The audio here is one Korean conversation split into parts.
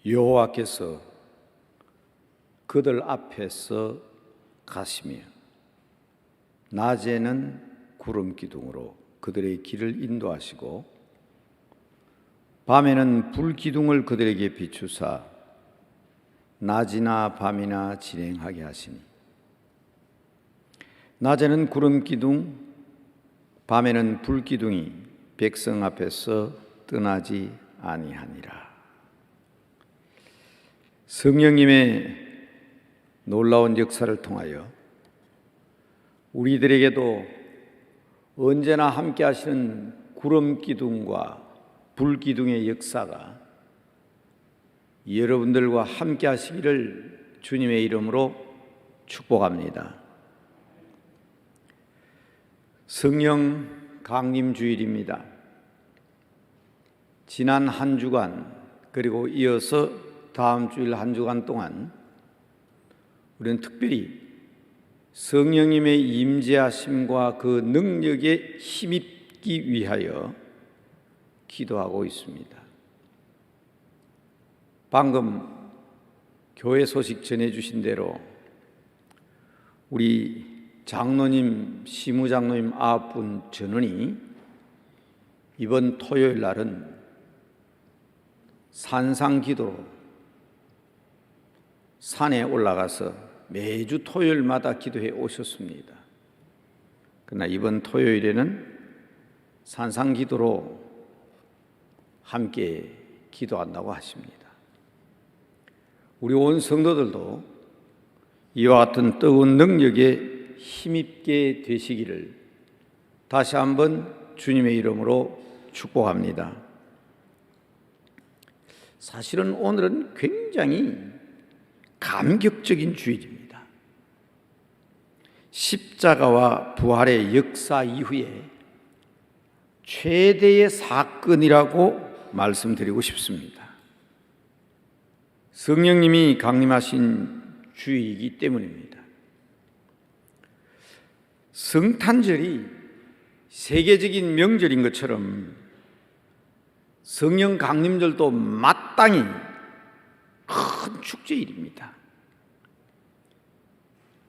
여호와께서 그들 앞에서 가시며 낮에는 구름 기둥으로 그들의 길을 인도하시고 밤에는 불 기둥을 그들에게 비추사 낮이나 밤이나 진행하게 하시니 낮에는 구름 기둥 밤에는 불 기둥이 백성 앞에서 떠나지 아니하니라. 성령님의 놀라운 역사를 통하여 우리들에게도 언제나 함께 하시는 구름 기둥과 불 기둥의 역사가 여러분들과 함께 하시기를 주님의 이름으로 축복합니다. 성령 강림 주일입니다. 지난 한 주간 그리고 이어서 다음 주일 한 주간 동안 우리는 특별히 성령님의 임재하심과 그 능력에 힘입기 위하여 기도하고 있습니다. 방금 교회 소식 전해주신 대로 우리 장로님, 시무장로님 9분 전원이 이번 토요일 날은 산상기도로 산에 올라가서 매주 토요일마다 기도해 오셨습니다. 그러나 이번 토요일에는 산상기도로 함께 기도한다고 하십니다. 우리 온 성도들도 이와 같은 뜨거운 능력에 힘입게 되시기를 다시 한번 주님의 이름으로 축복합니다. 사실은 오늘은 굉장히 감격적인 주일입니다. 십자가와 부활의 역사 이후에 최대의 사건이라고 말씀드리고 싶습니다. 성령님이 강림하신 주일이기 때문입니다. 성탄절이 세계적인 명절인 것처럼 성령 강림절도 마땅히 큰 축제일입니다.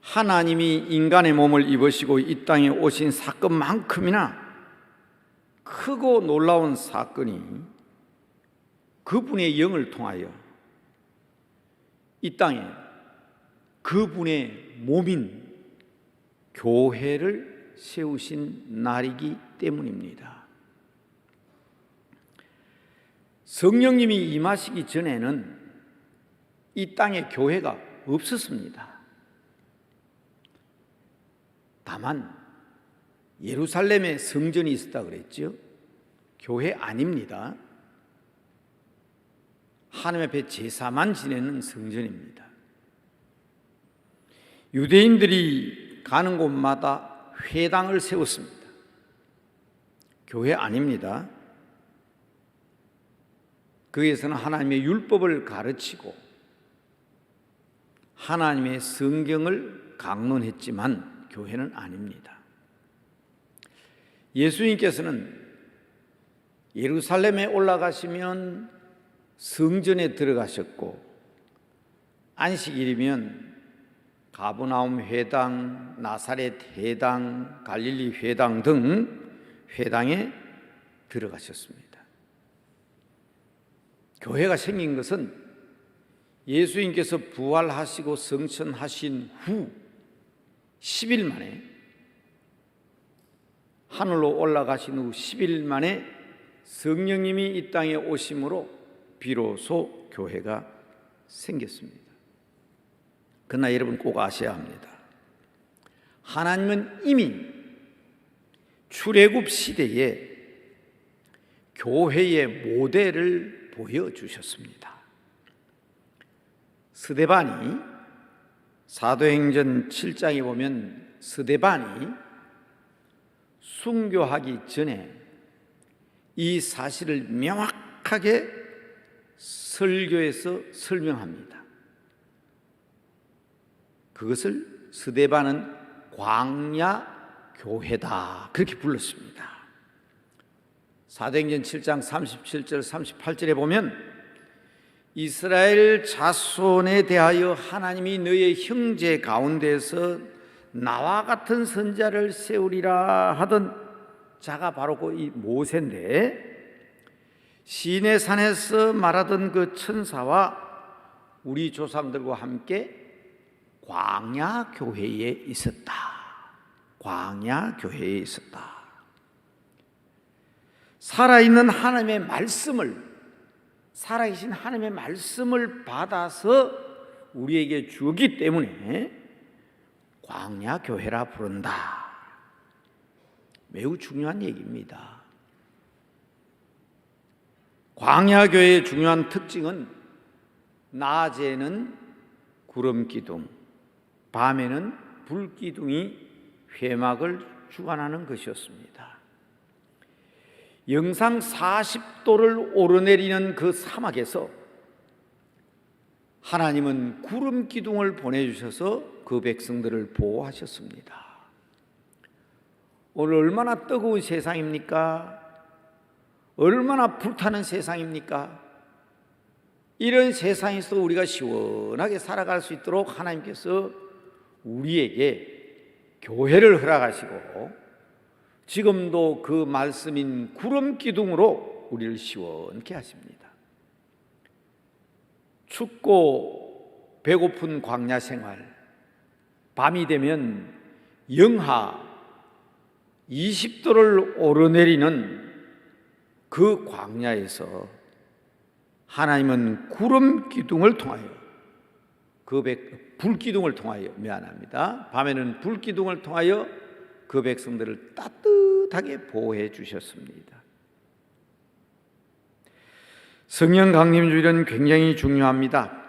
하나님이 인간의 몸을 입으시고 이 땅에 오신 사건만큼이나 크고 놀라운 사건이 그분의 영을 통하여 이 땅에 그분의 몸인 교회를 세우신 날이기 때문입니다. 성령님이 임하시기 전에는 이 땅에 교회가 없었습니다. 다만 예루살렘에 성전이 있었다 그랬죠. 교회 아닙니다. 하나님 앞에 제사만 지내는 성전입니다. 유대인들이 가는 곳마다 회당을 세웠습니다. 교회 아닙니다. 거기에서는 하나님의 율법을 가르치고 하나님의 성경을 강론했지만 교회는 아닙니다. 예수님께서는 예루살렘에 올라가시면 성전에 들어가셨고 안식일이면 가버나움 회당, 나사렛 회당, 갈릴리 회당 등 회당에 들어가셨습니다. 교회가 생긴 것은 예수님께서 부활하시고 성천하신 후 10일 만에 하늘로 올라가신 후 10일 만에 성령님이 이 땅에 오심으로 비로소 교회가 생겼습니다. 그러나 여러분 꼭 아셔야 합니다. 하나님은 이미 출애굽 시대에 교회의 모델을 보여주셨습니다. 스데반이 사도행전 7장에 보면 스데반이 순교하기 전에 이 사실을 명확하게 설교에서 설명합니다. 그것을 스데반은 광야 교회다 그렇게 불렀습니다. 사도행전 7장 37절 38절에 보면 이스라엘 자손에 대하여 하나님이 너의 형제 가운데서 나와 같은 선자를 세우리라 하던 자가 바로 그 이 모세인데, 시내 산에서 말하던 그 천사와 우리 조상들과 함께 광야 교회에 있었다. 광야 교회에 있었다. 살아있는 하나님의 말씀을, 살아계신 하나님의 말씀을 받아서 우리에게 주었기 때문에 광야 교회라 부른다. 매우 중요한 얘기입니다. 광야 교회의 중요한 특징은 낮에는 구름 기둥, 밤에는 불 기둥이 회막을 주관하는 것이었습니다. 영상 40도를 오르내리는 그 사막에서 하나님은 구름 기둥을 보내주셔서 그 백성들을 보호하셨습니다. 오늘 얼마나 뜨거운 세상입니까? 얼마나 불타는 세상입니까? 이런 세상에서 우리가 시원하게 살아갈 수 있도록 하나님께서 우리에게 교회를 허락하시고 지금도 그 말씀인 구름 기둥으로 우리를 시원케 하십니다. 춥고 배고픈 광야 생활, 밤이 되면 영하 20도를 오르내리는 그 광야에서 하나님은 구름 기둥을 통하여 불 기둥을 통하여 밤에는 불 기둥을 통하여 그 백성들을 따뜻하게 보호해 주셨습니다. 성령 강림 주일은 굉장히 중요합니다.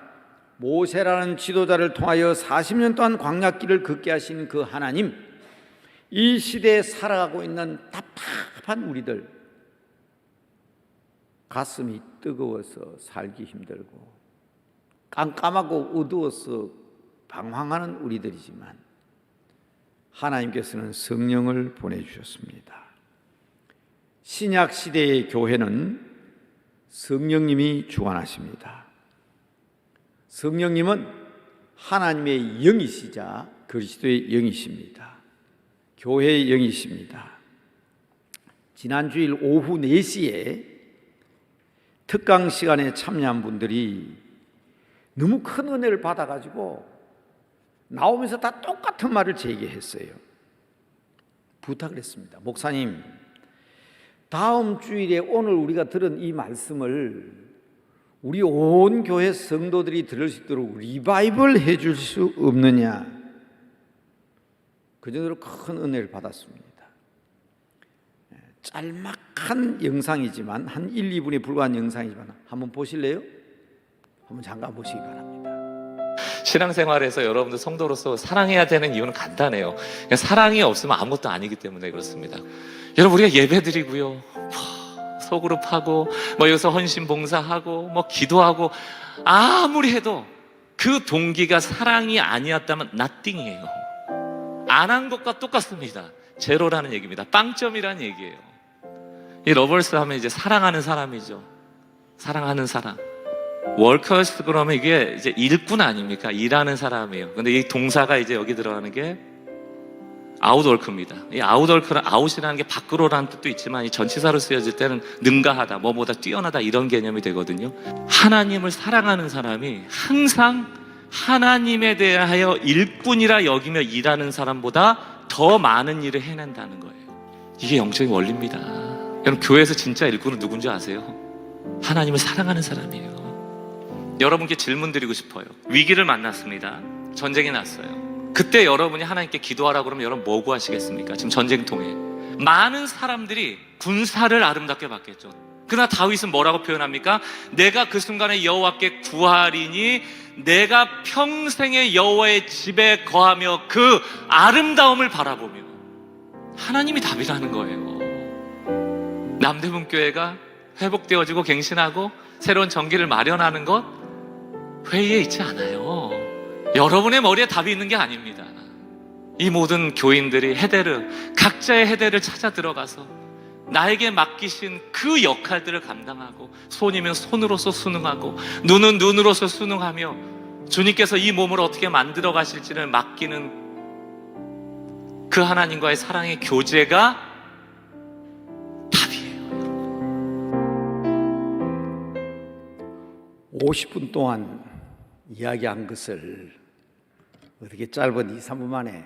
모세라는 지도자를 통하여 40년 동안 광야길을 걷게 하신 그 하나님, 이 시대에 살아가고 있는 답답한 우리들, 가슴이 뜨거워서 살기 힘들고 깜깜하고 어두워서 방황하는 우리들이지만 하나님께서는 성령을 보내주셨습니다. 신약 시대의 교회는 성령님이 주관하십니다. 성령님은 하나님의 영이시자 그리스도의 영이십니다. 교회의 영이십니다. 지난 주일 오후 4시에 특강 시간에 참여한 분들이 너무 큰 은혜를 받아가지고 나오면서 다 똑같은 말을 제게 했어요. 부탁을 했습니다. 목사님, 다음 주일에 오늘 우리가 들은 이 말씀을 우리 온 교회 성도들이 들을 수 있도록 리바이벌 해줄 수 없느냐. 그 정도로 큰 은혜를 받았습니다. 짤막한 영상이지만 한 1, 2분에 불과한 영상이지만 한번 보실래요? 한번 잠깐 보시기 바랍니다. 신앙생활에서 여러분들 성도로서 사랑해야 되는 이유는 간단해요. 그냥 사랑이 없으면 아무것도 아니기 때문에 그렇습니다. 여러분, 우리가 예배드리고요, 소그룹하고 여기서 헌신 봉사하고 기도하고 아무리 해도 그 동기가 사랑이 아니었다면 nothing이에요. 안 한 것과 똑같습니다. 제로라는 얘기입니다. 빵점이라는 얘기예요. 이 러벌스 하면 이제 사랑하는 사람이죠. 사랑하는 사람. 워커스 그러면 이게 이제 일꾼 아닙니까? 일하는 사람이에요. 근데 이 동사가 이제 여기 들어가는 게 아웃워크입니다. 이 아웃워크는 아웃이라는 게 밖으로라는 뜻도 있지만 이 전치사로 쓰여질 때는 능가하다, 뭐보다 뛰어나다 이런 개념이 되거든요. 하나님을 사랑하는 사람이 항상 하나님에 대하여 일꾼이라 여기며 일하는 사람보다 더 많은 일을 해낸다는 거예요. 이게 영적인 원리입니다. 여러분, 교회에서 진짜 일꾼은 누군지 아세요? 하나님을 사랑하는 사람이에요. 여러분께 질문 드리고 싶어요. 위기를 만났습니다. 전쟁이 났어요. 그때 여러분이 하나님께 기도하라고 그러면 여러분 뭐 구하시겠습니까? 지금 전쟁통에 많은 사람들이 군사를 아름답게 받겠죠. 그러나 다윗은 뭐라고 표현합니까? 내가 그 순간에 여호와께 구하리니 내가 평생의 여호와의 집에 거하며 그 아름다움을 바라보며. 하나님이 답이라는 거예요. 남대문교회가 회복되어지고 갱신하고 새로운 전기를 마련하는 것 회의에 있지 않아요. 여러분의 머리에 답이 있는 게 아닙니다. 이 모든 교인들이 헤데르, 각자의 헤데르를 찾아 들어가서 나에게 맡기신 그 역할들을 감당하고, 손이면 손으로서 순응하고, 눈은 눈으로서 순응하며 주님께서 이 몸을 어떻게 만들어 가실지를 맡기는 그 하나님과의 사랑의 교제가 답이에요. 50분 동안 이야기한 것을 어떻게 짧은 2, 3분 만에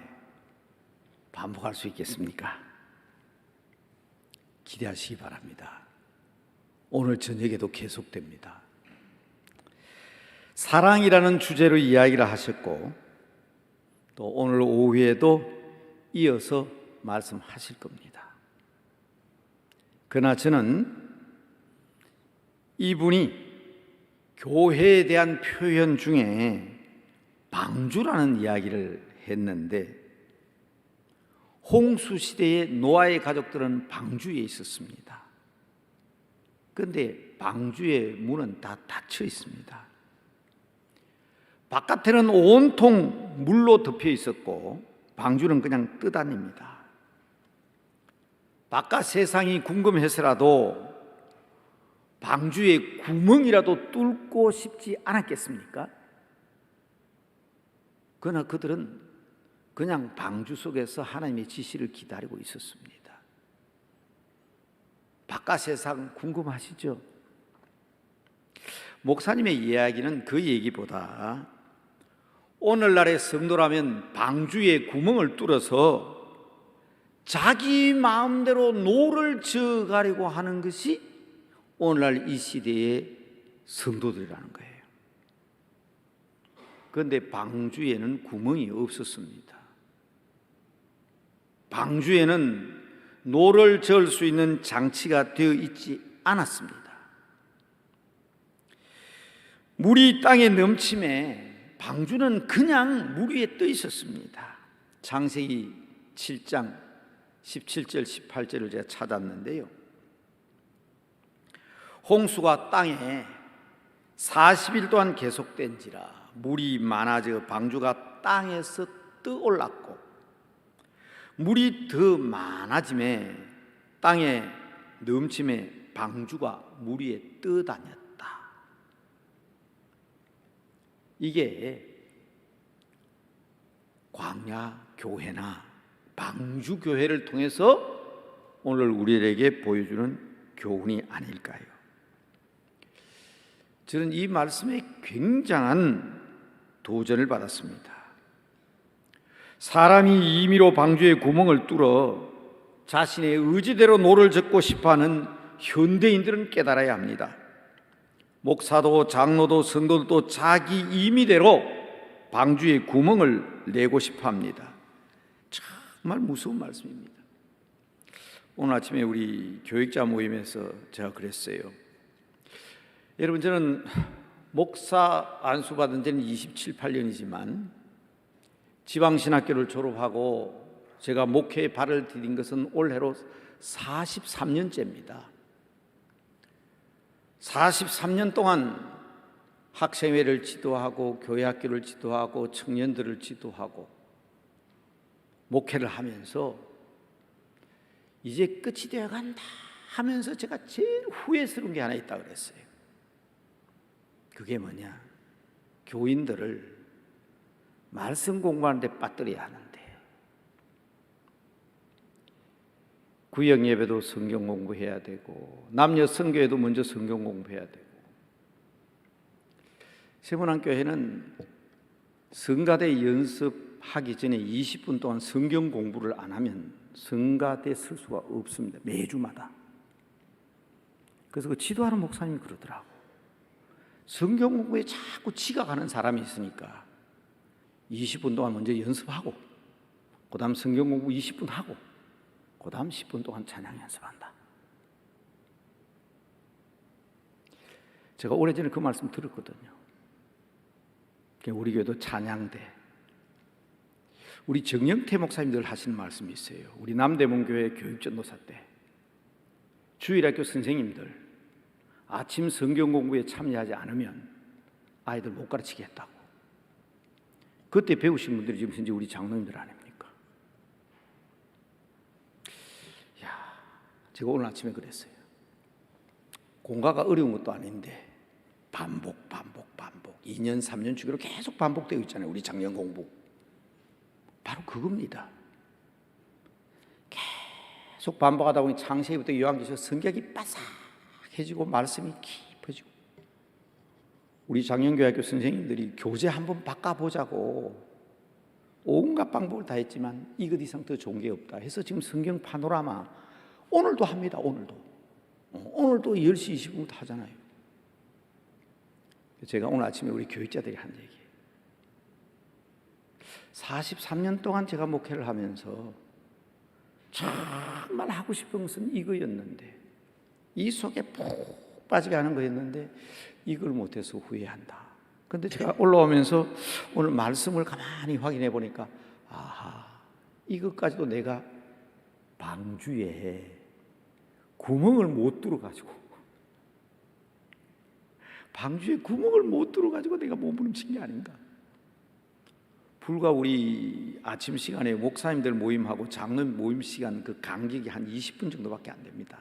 반복할 수 있겠습니까? 기대하시기 바랍니다. 오늘 저녁에도 계속됩니다. 사랑이라는 주제로 이야기를 하셨고, 또 오늘 오후에도 이어서 말씀하실 겁니다. 그러나 저는 이분이 교회에 대한 표현 중에 방주라는 이야기를 했는데, 홍수 시대에 노아의 가족들은 방주에 있었습니다. 그런데 방주의 문은 다 닫혀 있습니다. 바깥에는 온통 물로 덮여 있었고 방주는 그냥 뜨다닙니다. 바깥 세상이 궁금해서라도 방주에 구멍이라도 뚫고 싶지 않았겠습니까? 그러나 그들은 그냥 방주 속에서 하나님의 지시를 기다리고 있었습니다. 바깥 세상 궁금하시죠? 목사님의 이야기는 그 얘기보다 오늘날의 성도라면 방주에 구멍을 뚫어서 자기 마음대로 노를 저어가려고 하는 것이 오늘날 이 시대의 성도들이라는 거예요. 그런데 방주에는 구멍이 없었습니다. 방주에는 노를 저을 수 있는 장치가 되어 있지 않았습니다. 물이 땅에 넘침에 방주는 그냥 물 위에 떠 있었습니다. 창세기 7장 17절 18절을 제가 찾았는데요, 홍수가 땅에 40일 동안 계속된지라 물이 많아져 방주가 땅에서 떠올랐고, 물이 더 많아짐에 땅에 넘침에 방주가 물 위에 떠다녔다. 이게 광야 교회나 방주 교회를 통해서 오늘 우리에게 보여주는 교훈이 아닐까요? 저는 이 말씀에 굉장한 도전을 받았습니다. 사람이 임의로 방주에 구멍을 뚫어 자신의 의지대로 노를 젓고 싶어하는 현대인들은 깨달아야 합니다. 목사도 장로도 성도도 자기 임의대로 방주에 구멍을 내고 싶어합니다. 정말 무서운 말씀입니다. 오늘 아침에 우리 교육자 모임에서 제가 그랬어요. 여러분, 저는 목사 안수받은 지는 27, 8년이지만 지방신학교를 졸업하고 제가 목회에 발을 디딘 것은 올해로 43년째입니다. 43년 동안 학생회를 지도하고 교회학교를 지도하고 청년들을 지도하고 목회를 하면서 이제 끝이 되어 간다 하면서 제가 제일 후회스러운 게 하나 있다고 그랬어요. 그게 뭐냐? 교인들을 말씀 공부하는 데 빠뜨려야 하는데, 구역 예배도 성경 공부해야 되고 남녀 선교회도 먼저 성경 공부해야 되고, 세문안교회는 성가대 연습하기 전에 20분 동안 성경 공부를 안 하면 성가대 쓸 수가 없습니다. 매주마다. 그래서 그 지도하는 목사님이 그러더라고. 성경 공부에 자꾸 지각하는 사람이 있으니까 20분 동안 먼저 연습하고 그 다음 성경 공부 20분 하고 그 다음 10분 동안 찬양 연습한다. 제가 오래전에 그 말씀 들었거든요. 우리 교회도 찬양대, 우리 정영태 목사님들 하시는 말씀이 있어요. 우리 남대문교회 교육전도사 때 주일학교 선생님들 아침 성경 공부에 참여하지 않으면 아이들 못 가르치겠다고. 그때 배우신 분들이 지금 현재 우리 장로님들 아닙니까? 제가 오늘 아침에 그랬어요. 공가가 어려운 것도 아닌데 반복 2년 3년 주기로 계속 반복되어 있잖아요. 우리 작년 공부 바로 그겁니다. 계속 반복하다 보니 창세기부터 요한계시록 성격이 바삭해지고 말씀이 깊어지고, 우리 작년교회학교 선생님들이 교재 한번 바꿔보자고 온갖 방법을 다 했지만 이것 이상 더 좋은 게 없다 해서 지금 성경 파노라마 오늘도 합니다. 오늘도 10시 20분부터 하잖아요. 제가 오늘 아침에 우리 교육자들이 한 얘기예요. 43년 동안 제가 목회를 하면서 정말 하고 싶은 것은 이거였는데, 이 속에 푹 빠지게 하는 거였는데 이걸 못해서 후회한다. 그런데 제가 올라오면서 오늘 말씀을 가만히 확인해 보니까 아하, 이것까지도 내가 방주에 구멍을 못 뚫어가지고 내가 몸부림친 게 아닌가. 불과 우리 아침 시간에 목사님들 모임하고 장로님 모임 시간 그 간격이 한 20분 정도밖에 안 됩니다.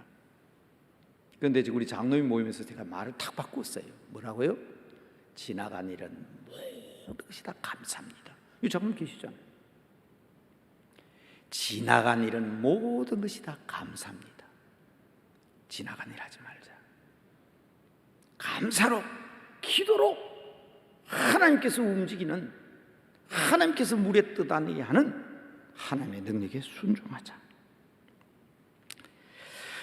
그런데 지금 우리 장로님 모임에서 제가 말을 탁 바꿨어요. 뭐라고요? 지나간 일은 모든 것이 다 감사합니다. 이 장로님 계시잖아요. 지나간 일은 모든 것이 다 감사합니다. 지나간 일 하지 말자. 감사로, 기도로 하나님께서 움직이는, 하나님께서 물에 떠다니게 하는 하나님의 능력에 순종하자.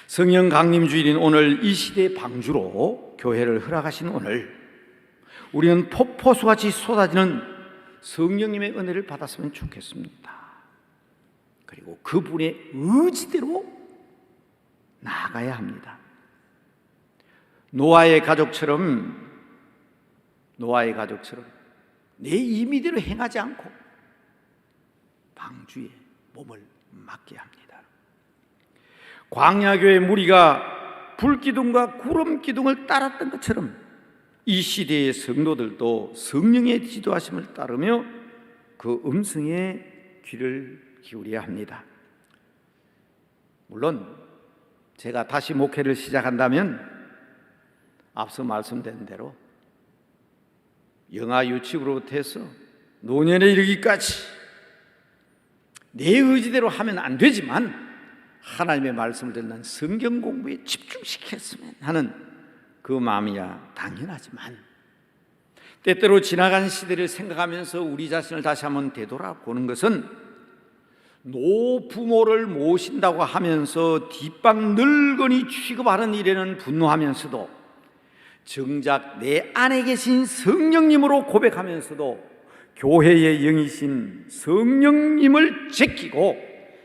성령 강림 주일인 오늘, 이 시대의 방주로 교회를 허락하신 오늘, 우리는 폭포수같이 쏟아지는 성령님의 은혜를 받았으면 좋겠습니다. 그리고 그분의 의지대로 나아가야 합니다. 노아의 가족처럼 내 임의대로 행하지 않고 방주에 몸을 맡겨야 합니다. 광야교회 무리가 불기둥과 구름기둥을 따랐던 것처럼 이 시대의 성도들도 성령의 지도하심을 따르며 그 음성에 귀를 기울여야 합니다. 물론 제가 다시 목회를 시작한다면 앞서 말씀드린 대로 영아 유치부로부터 해서 노년에 이르기까지 내 의지대로 하면 안 되지만 하나님의 말씀을 듣는 성경 공부에 집중시켰으면 하는 그 마음이야 당연하지만, 때때로 지나간 시대를 생각하면서 우리 자신을 다시 한번 되돌아보는 것은 노부모를 모신다고 하면서 뒷방 늙은이 취급하는 일에는 분노하면서도 정작 내 안에 계신 성령님으로 고백하면서도 교회의 영이신 성령님을 제키고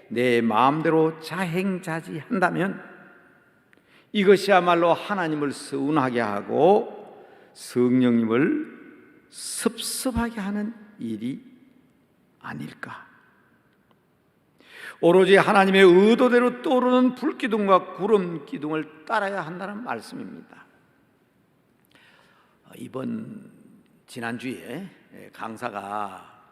내 마음대로 자행자지한다면 이것이야말로 하나님을 서운하게 하고 성령님을 섭섭하게 하는 일이 아닐까. 오로지 하나님의 의도대로 떠오르는 불기둥과 구름기둥을 따라야 한다는 말씀입니다. 지난주에 강사가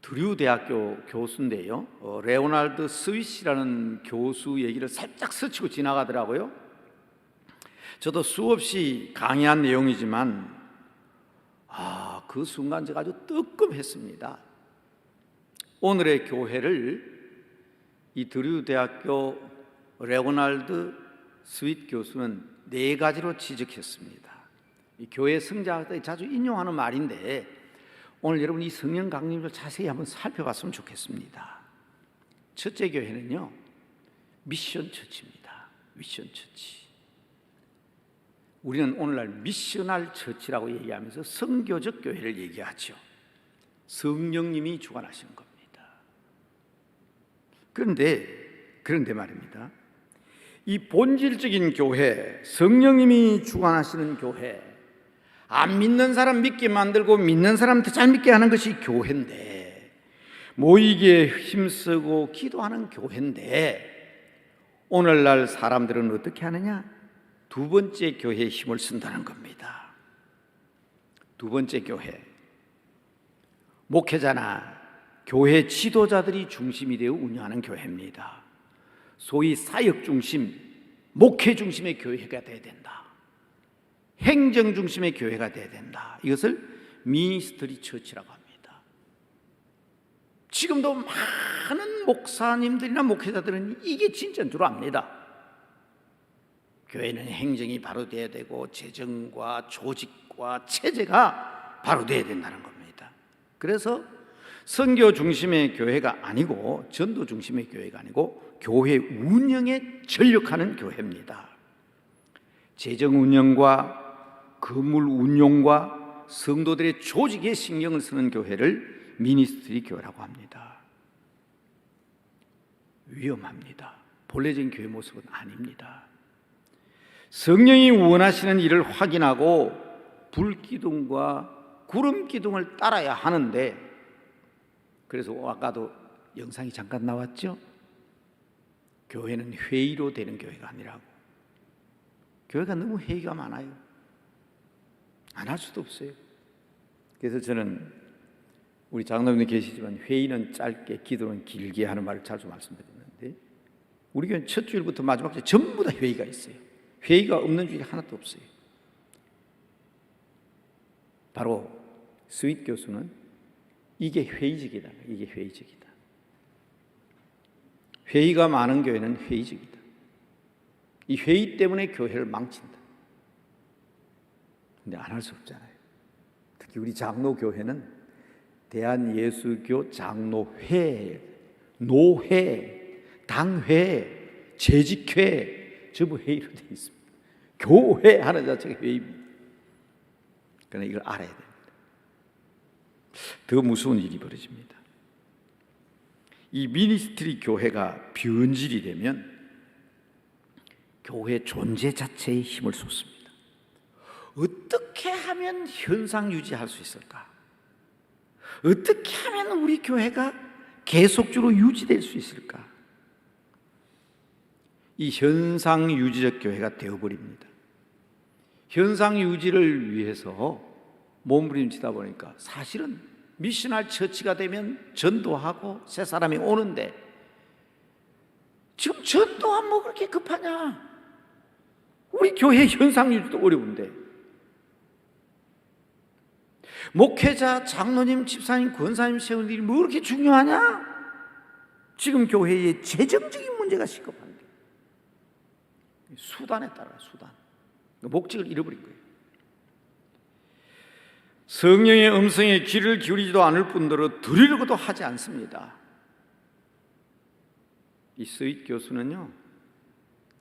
드류 대학교 교수인데요, 레오날드 스윗이라는 교수 얘기를 살짝 스치고 지나가더라고요. 저도 수없이 강의한 내용이지만 그 순간 제가 아주 뜨끔했습니다. 오늘의 교회를 이 드류 대학교 레오날드 스윗 교수는 4가지로 지적했습니다. 이 교회 성장학자들이 자주 인용하는 말인데 오늘 여러분 이 성령 강림을 자세히 한번 살펴봤으면 좋겠습니다. 첫째 교회는요, 미션 처치입니다. 미션 처치. 우리는 오늘날 미셔널 처치라고 얘기하면서 선교적 교회를 얘기하죠. 성령님이 주관하시는 겁니다. 그런데 말입니다, 이 본질적인 교회, 성령님이 주관하시는 교회, 안 믿는 사람 믿게 만들고 믿는 사람 더 잘 믿게 하는 것이 교회인데, 모이기에 힘쓰고 기도하는 교회인데, 오늘날 사람들은 어떻게 하느냐? 두 번째 교회에 힘을 쓴다는 겁니다. 두 번째 교회, 목회자나 교회 지도자들이 중심이 되어 운영하는 교회입니다. 소위 사역 중심, 목회 중심의 교회가 돼야 된다. 행정 중심의 교회가 돼야 된다. 이것을 미니스트리 처치라고 합니다. 지금도 많은 목사님들이나 목회자들은 이게 진짜인 줄 압니다. 교회는 행정이 바로 돼야 되고 재정과 조직과 체제가 바로 돼야 된다는 겁니다. 그래서 선교 중심의 교회가 아니고, 전도 중심의 교회가 아니고 교회 운영에 전력하는 교회입니다. 재정 운영과 건물 운용과 성도들의 조직에 신경을 쓰는 교회를 미니스트리 교회라고 합니다. 위험합니다. 본래적인 교회 모습은 아닙니다. 성령이 원하시는 일을 확인하고 불기둥과 구름기둥을 따라야 하는데, 그래서 아까도 영상이 잠깐 나왔죠? 교회는 회의로 되는 교회가 아니라고. 교회가 너무 회의가 많아요. 안 할 수도 없어요. 그래서 저는 우리 장로님들 계시지만 회의는 짧게, 기도는 길게 하는 말을 자주 말씀드리는데, 우리 교회는 첫 주일부터 마지막 주일 전부 다 회의가 있어요. 회의가 없는 주일이 하나도 없어요. 바로 스윗 교수는 이게 회의적이다. 이게 회의적이다. 회의가 많은 교회는 회의적이다. 이 회의 때문에 교회를 망친다. 근데 안 할 수 없잖아요. 특히 우리 장로교회는 대한예수교 장로회, 노회, 당회, 재직회 전부 회의로 되어 있습니다. 교회 하는 자체가 회의입니다. 그러나 이걸 알아야 됩니다. 더 무서운 일이 벌어집니다. 이 미니스트리 교회가 변질이 되면 교회 존재 자체에 힘을 쏟습니다. 어떻게 하면 현상 유지할 수 있을까? 어떻게 하면 우리 교회가 계속적으로 유지될 수 있을까? 이 현상 유지적 교회가 되어버립니다. 현상 유지를 위해서 몸부림치다 보니까 사실은 미셔널 처치가 되면 전도하고 새 사람이 오는데, 지금 전도하면 뭐 그렇게 급하냐? 우리 교회 현상 유지도 어려운데, 목회자, 장로님, 집사님, 권사님 세우는 일이 뭐 그렇게 중요하냐? 지금 교회에 재정적인 문제가 시급한데, 수단에 따라 수단, 목적을 잃어버린 거예요. 성령의 음성에 귀를 기울이지도 않을 뿐더러 들으려고도 하지 않습니다. 이 스윗 교수는요,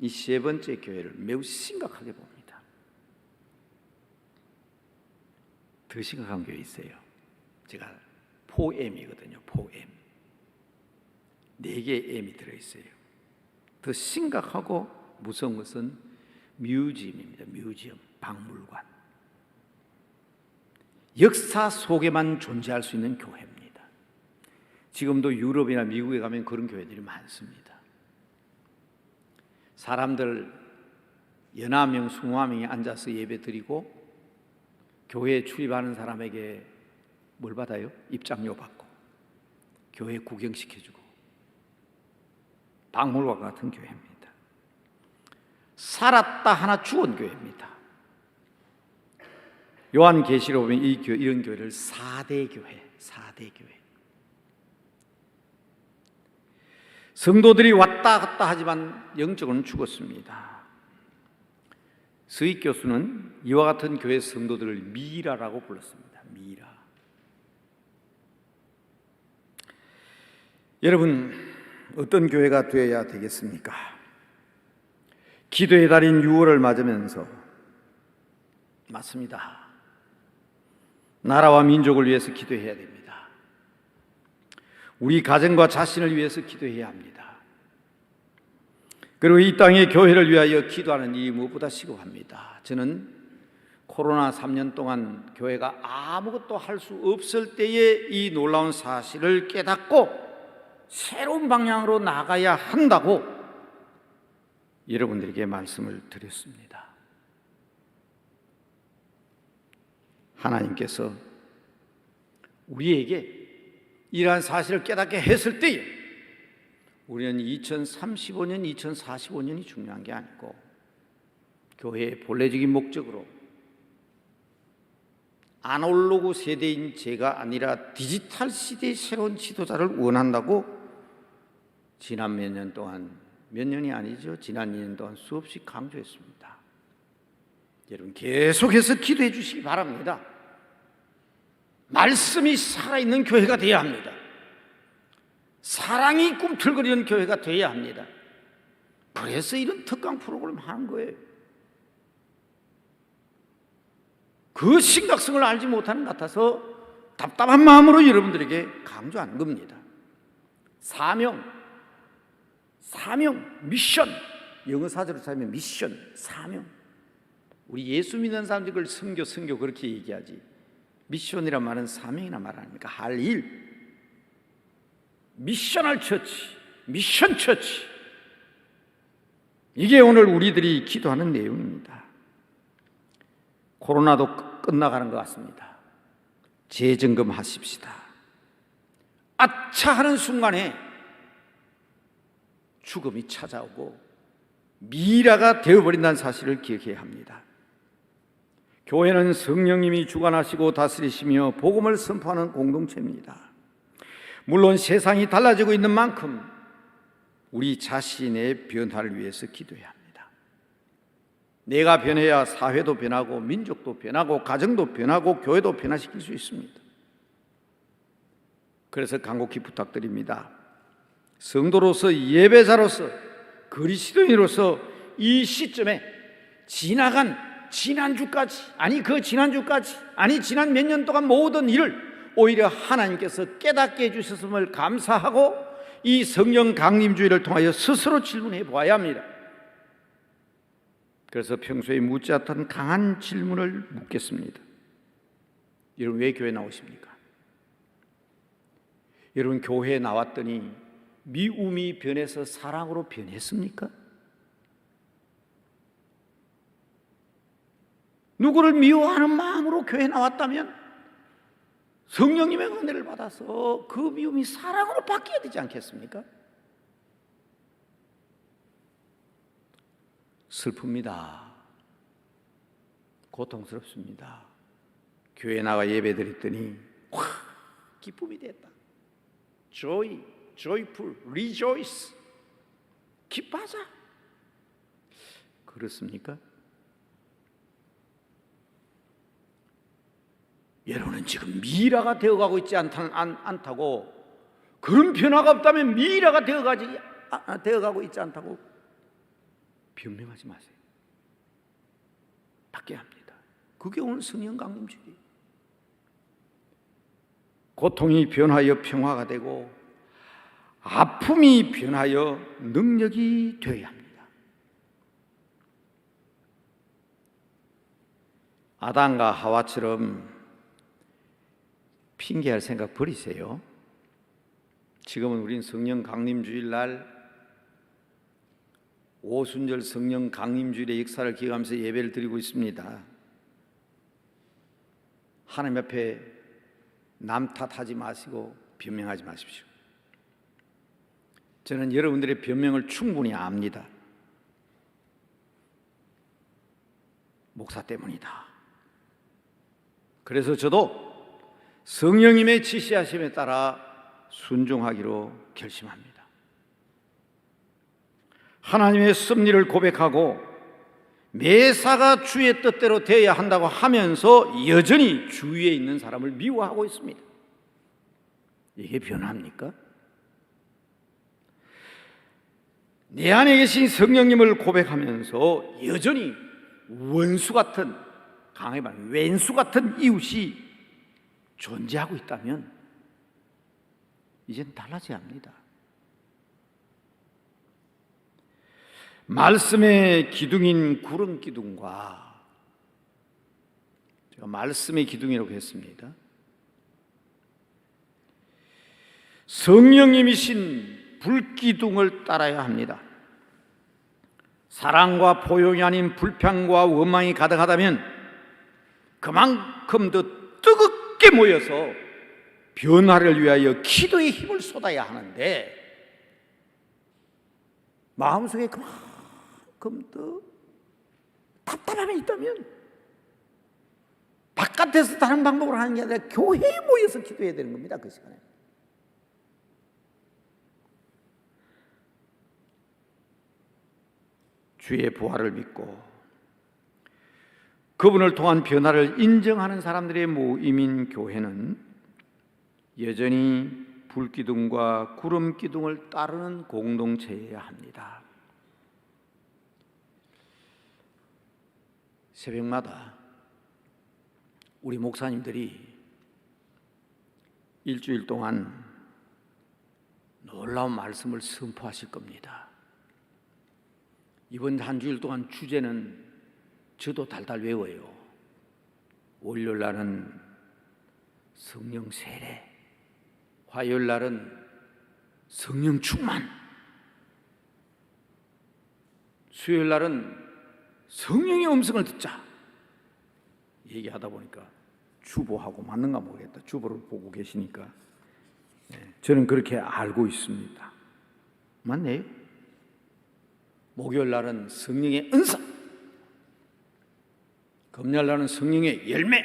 이 세 번째 교회를 매우 심각하게 봅니다. 더 심각한 교회 있어요. 제가 포엠이거든요. 포엠 4개의 M이 들어있어요. 더 심각하고 무서운 것은 뮤지엄입니다. 뮤지엄, 박물관. 역사 속에만 존재할 수 있는 교회입니다. 지금도 유럽이나 미국에 가면 그런 교회들이 많습니다. 사람들 10명, 20명이 앉아서 예배 드리고 교회에 출입하는 사람에게 뭘 받아요? 입장료 받고 교회 구경시켜주고, 박물관 같은 교회입니다. 살았다 하나 죽은 교회입니다. 요한계시록 보면 이런 교회를 4대 교회, 4대 교회. 성도들이 왔다 갔다 하지만 영적으로는 죽었습니다. 스윗 교수는 이와 같은 교회 성도들을 미라라고 불렀습니다. 미라. 여러분, 어떤 교회가 되어야 되겠습니까? 기도의 달인 6월을 맞으면서, 맞습니다, 나라와 민족을 위해서 기도해야 됩니다. 우리 가정과 자신을 위해서 기도해야 합니다. 그리고 이 땅의 교회를 위하여 기도하는 일이 무엇보다 시급합니다. 저는 코로나 3년 동안 교회가 아무것도 할 수 없을 때에 이 놀라운 사실을 깨닫고 새로운 방향으로 나가야 한다고 여러분들에게 말씀을 드렸습니다. 하나님께서 우리에게 이러한 사실을 깨닫게 했을 때에 우리는 2035년, 2045년이 중요한 게 아니고 교회의 본래적인 목적으로 아날로그 세대인 제가 아니라 디지털 시대의 새로운 지도자를 원한다고 지난 몇 년 동안, 몇 년이 아니죠, 지난 2년 동안 수없이 강조했습니다. 여러분 계속해서 기도해 주시기 바랍니다. 말씀이 살아있는 교회가 되어야 합니다. 사랑이 꿈틀거리는 교회가 되어야 합니다. 그래서 이런 특강 프로그램 하는 거예요. 그 심각성을 알지 못하는 것 같아서 답답한 마음으로 여러분들에게 강조하는 겁니다. 사명, 미션. 영어 사전으로 찾으면 미션, 사명. 우리 예수 믿는 사람들이 그걸 선교 그렇게 얘기하지. 미션이란 말은 사명이란 말 아닙니까? 할 일. 미셔널 처치, 미션 처치. 이게 오늘 우리들이 기도하는 내용입니다. 코로나도 끝나가는 것 같습니다. 재점검하십시다. 아차 하는 순간에 죽음이 찾아오고 미라가 되어버린다는 사실을 기억해야 합니다. 교회는 성령님이 주관하시고 다스리시며 복음을 선포하는 공동체입니다. 물론 세상이 달라지고 있는 만큼 우리 자신의 변화를 위해서 기도해야 합니다. 내가 변해야 사회도 변하고 민족도 변하고 가정도 변하고 교회도 변화시킬 수 있습니다. 그래서 간곡히 부탁드립니다. 성도로서, 예배자로서, 그리스도인으로서 이 시점에 지난주까지 지난 몇 년 동안 모든 일을 오히려 하나님께서 깨닫게 해주셨음을 감사하고 이 성령 강림주의를 통하여 스스로 질문해 보아야 합니다. 그래서 평소에 묻지 않던 강한 질문을 묻겠습니다. 여러분 왜 교회 나오십니까? 여러분 교회에 나왔더니 미움이 변해서 사랑으로 변했습니까? 누구를 미워하는 마음으로 교회에 나왔다면 성령님의 은혜를 받아서 그 미움이 사랑으로 바뀌어야 되지 않겠습니까? 슬픕니다. 고통스럽습니다. 교회에 나가 예배 드렸더니 와, 기쁨이 됐다. joyful, rejoice. 기뻐하자. 그렇습니까? 여러분은 지금 미라가 되어가고 있지 않다고, 그런 변화가 없다면 미라가 되어가고 있지 않다고 변명하지 마세요. 바뀌어야 합니다. 그게 오늘 성령 강림주의예요. 고통이 변하여 평화가 되고 아픔이 변하여 능력이 되어야 합니다. 아담과 하와처럼 핑계할 생각 버리세요. 지금은 우린 성령 강림주일 날 오순절 성령 강림주일의 역사를 기억하면서 예배를 드리고 있습니다. 하나님 앞에 남 탓하지 마시고 변명하지 마십시오. 저는 여러분들의 변명을 충분히 압니다. 목사 때문이다. 그래서 저도 성령님의 지시하심에 따라 순종하기로 결심합니다. 하나님의 섭리를 고백하고 매사가 주의 뜻대로 되어야 한다고 하면서 여전히 주위에 있는 사람을 미워하고 있습니다. 이게 변화입니까? 내 안에 계신 성령님을 고백하면서 여전히 원수 같은, 강하게 말하면 왼수 같은 이웃이 존재하고 있다면 이젠 달라져야 합니다. 말씀의 기둥인 구름 기둥과, 제가 말씀의 기둥이라고 했습니다. 성령님이신 불기둥을 따라야 합니다. 사랑과 포용이 아닌 불평과 원망이 가득하다면 그만큼 더 뜨겁게 모여서 변화를 위하여 기도의 힘을 쏟아야 하는데, 마음속에 그만큼 더 답답함이 있다면 바깥에서 다른 방법으로 하는 게 아니라 교회에 모여서 기도해야 되는 겁니다. 그 시간에. 주의 부활을 믿고 그분을 통한 변화를 인정하는 사람들의 모임인 교회는 여전히 불기둥과 구름기둥을 따르는 공동체여야 합니다. 새벽마다 우리 목사님들이 일주일 동안 놀라운 말씀을 선포하실 겁니다. 이번 한 주일 동안 주제는 저도 달달 외워요. 월요일 날은 성령 세례, 화요일 날은 성령 충만, 수요일 날은 성령의 음성을 듣자. 얘기하다 보니까 주보하고 맞는가 모르겠다. 주보를 보고 계시니까 저는 그렇게 알고 있습니다. 맞네요. 목요일 날은 성령의 은사, 금요일 날은 성령의 열매,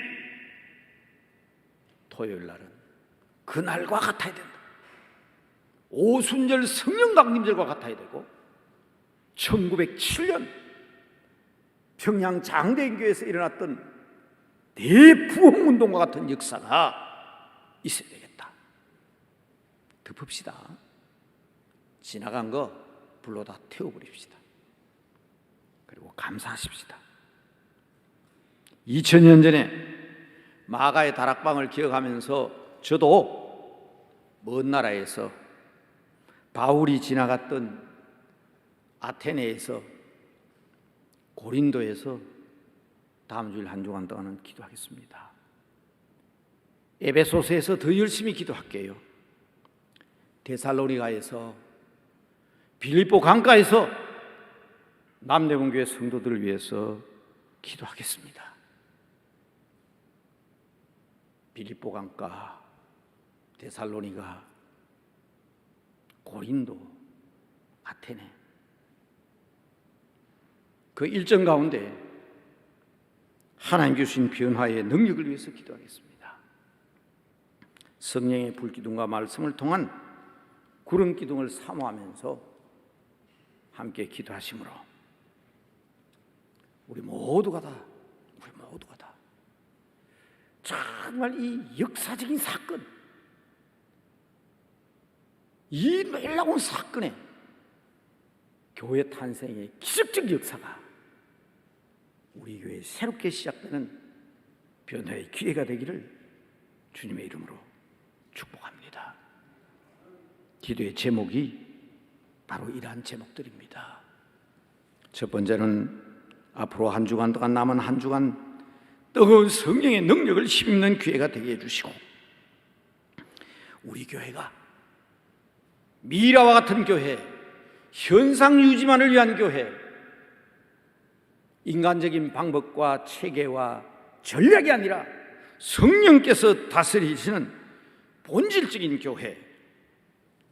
토요일 날은 그날과 같아야 된다. 오순절 성령 강림절과 같아야 되고 1907년 평양 장대인교회에서 일어났던 대부흥운동과 같은 역사가 있어야 되겠다. 덮읍시다. 지나간 거 불로 다 태워버립시다. 그리고 감사하십시다. 2000년 전에 마가의 다락방을 기억하면서 저도 먼 나라에서 바울이 지나갔던 아테네에서 고린도에서 다음 주일 한 주간 동안은 기도하겠습니다. 에베소서에서 더 열심히 기도할게요. 데살로니가에서, 빌립보 강가에서 남대문교회 성도들을 위해서 기도하겠습니다. 빌립보 강가, 데살로니가, 고린도, 아테네, 그 일정 가운데 하나님 주신 변화의 능력을 위해서 기도하겠습니다. 성령의 불기둥과 말씀을 통한 구름기둥을 사모하면서 함께 기도하심으로 우리 모두가 다 정말 이 역사적인 사건, 이 놀라운 사건에 교회 탄생의 기적적 역사가 우리 교회에 새롭게 시작되는 변화의 기회가 되기를 주님의 이름으로 축복합니다. 기도의 제목이 바로 이러한 제목들입니다. 첫 번째는 앞으로 한 주간 동안 남은 한 주간 뜨거운 성령의 능력을 힘입는 기회가 되게 해주시고, 우리 교회가 미라와 같은 교회, 현상 유지만을 위한 교회, 인간적인 방법과 체계와 전략이 아니라 성령께서 다스리시는 본질적인 교회,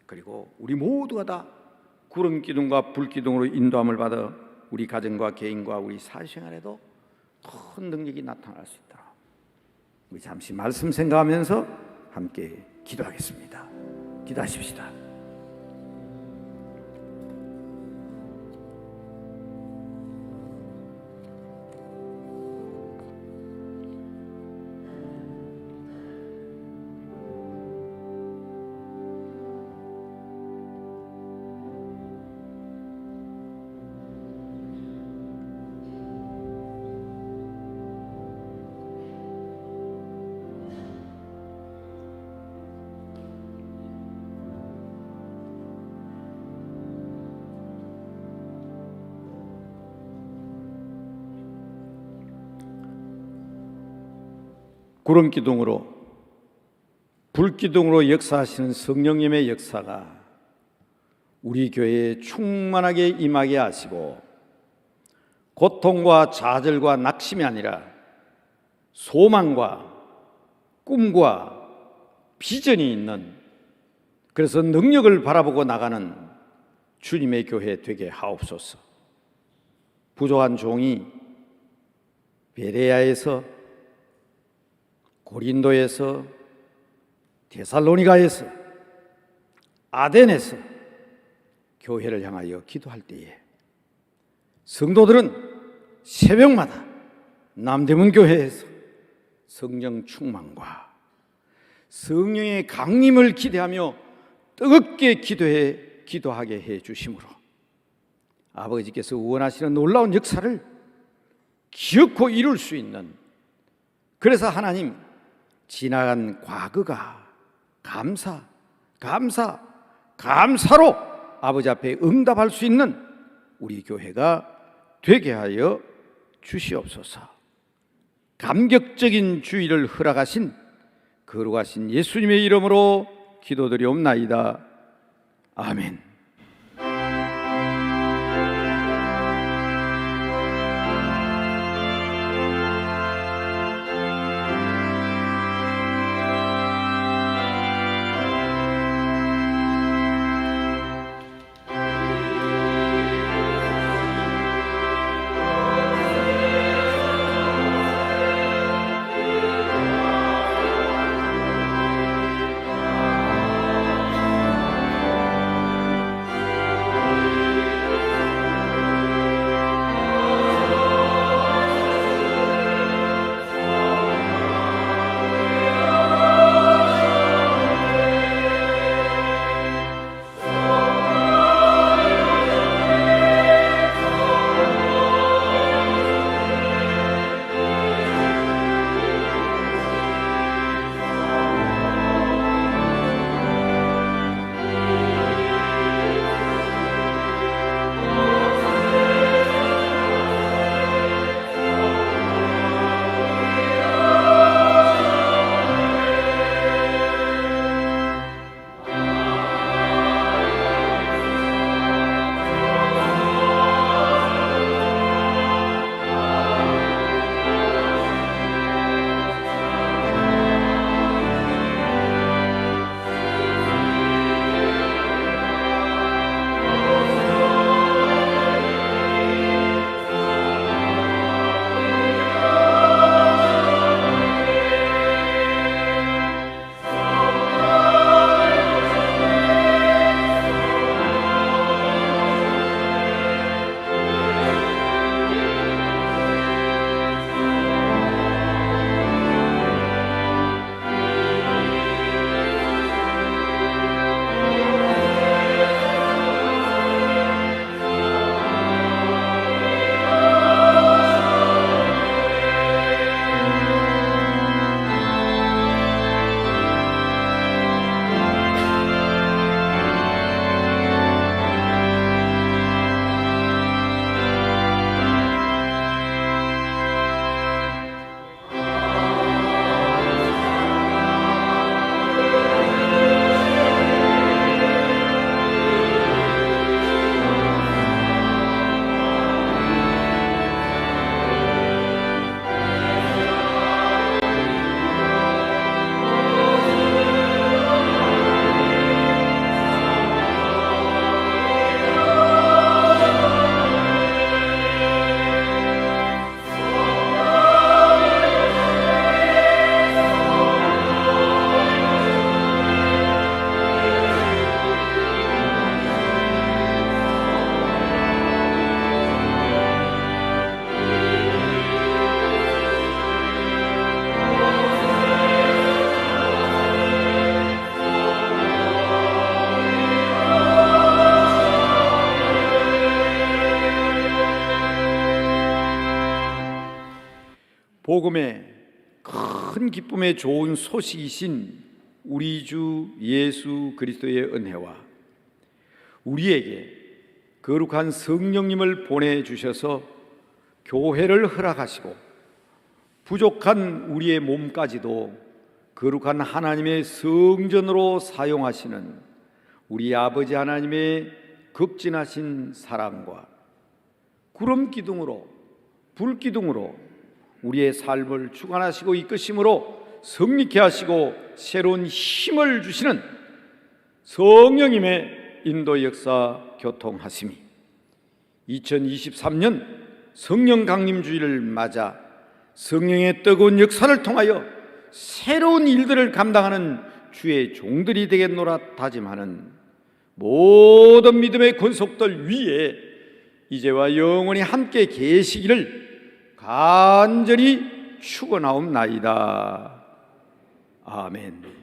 그리고 우리 모두가 다 구름기둥과 불기둥으로 인도함을 받아 우리 가정과 개인과 우리 사회생활에도 큰 능력이 나타날 수 있도록 우리 잠시 말씀 생각하면서 함께 기도하겠습니다. 기도하십시다. 구름기둥으로, 불기둥으로 역사하시는 성령님의 역사가 우리 교회에 충만하게 임하게 하시고, 고통과 좌절과 낙심이 아니라 소망과 꿈과 비전이 있는, 그래서 능력을 바라보고 나가는 주님의 교회 되게 하옵소서. 부족한 종이 베레아에서, 고린도에서, 데살로니가에서, 아덴에서 교회를 향하여 기도할 때에 성도들은 새벽마다 남대문 교회에서 성령 충만과 성령의 강림을 기대하며 뜨겁게 기도하게 해 주심으로 아버지께서 원하시는 놀라운 역사를 기어코 이룰 수 있는, 그래서 하나님 지나간 과거가 감사로 아버지 앞에 응답할 수 있는 우리 교회가 되게 하여 주시옵소서. 감격적인 주의를 허락하신 거룩하신 예수님의 이름으로 기도드리옵나이다. 아멘. 복음의 큰 기쁨의 좋은 소식이신 우리 주 예수 그리스도의 은혜와 우리에게 거룩한 성령님을 보내주셔서 교회를 허락하시고 부족한 우리의 몸까지도 거룩한 하나님의 성전으로 사용하시는 우리 아버지 하나님의 극진하신 사랑과 구름 기둥으로 불 기둥으로 우리의 삶을 주관하시고 이끄심으로 성립케 하시고 새로운 힘을 주시는 성령님의 인도 역사 교통하심이 2023년 성령 강림주의를 맞아 성령의 뜨거운 역사를 통하여 새로운 일들을 감당하는 주의 종들이 되겠노라 다짐하는 모든 믿음의 권속들 위에 이제와 영원히 함께 계시기를 간절히 축원하옵나이다. 아멘.